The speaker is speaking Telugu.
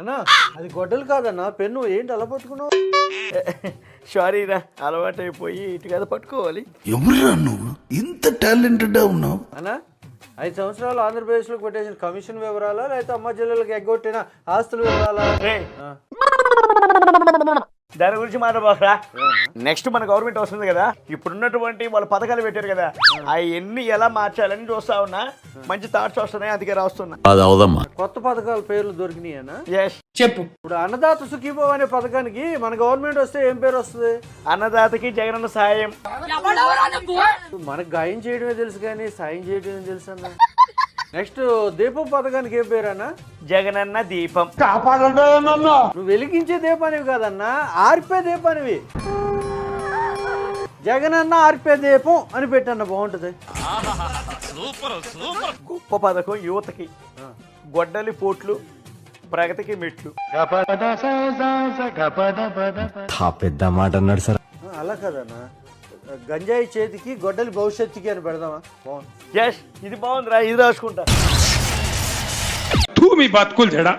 అన్నా అది గొడ్డలు కాదన్నా పెన్ను, ఏంటి అలా పట్టుకున్నావు? సారీ రా, అలవాటు అయిపోయి ఇటు కదా పట్టుకోవాలి. ఎవరురా నువ్వు ఇంత టాలెంటెడ్ ఉన్నావు? అన్నా 5 సంవత్సరాలు ఆంధ్రప్రదేశ్లో కొట్టేసిన కమిషన్ వివరాలా, లేకపోతే అమ్మ జిల్లాలకు ఎగ్గొట్టిన ఆస్తుల వివరాలా? దాని గురించి మాట్లాడబాకరా. నెక్స్ట్ మన గవర్నమెంట్ వస్తుంది కదా, ఇప్పుడున్నటువంటి వాళ్ళ పథకాలు పెట్టారు కదా, అవన్నీ ఎలా మార్చాలని చూస్తా ఉన్నా. మంచి థాట్స్ వస్తున్నాయి, అందుకే రాస్తున్నా. కొత్త పథకాల పేర్లు దొరికినాయనా? ఎస్, చెప్పు. ఇప్పుడు అన్నదాత సుఖీభవ అనే పథకానికి మన గవర్నమెంట్ వస్తే ఏం పేరు వస్తుంది? అన్నదాతకి జగనన్న సాయం. మనకు గాయం చేయడమే తెలుసు కానీ సాయం చేయడమే తెలుసు అన్న. నెక్స్ట్ దీపం పథకానికి ఏం పేరు అన్న? జగనన్న దీపం. నువ్వు వెలిగించే దీపానివి కాదన్నా, ఆర్పే దీపానివి. జగనన్న ఆర్పే దీపం అని పెట్టన్న బాగుంటది. గొప్ప పథకం యువతకి. గొడ్డలి పోట్లు, ప్రగతికి మెట్లు. పెద్ద మాట అన్నాడు సార్. అలా కదన్నా, గంజాయి చేతికి గొడ్డలి భవిష్యత్తుకి అని పెడదామా? బాగుంది. ఎస్, ఇది బాగుందిరా, ఇది రాసుకుంటా. మీ బతుకులు తేడా.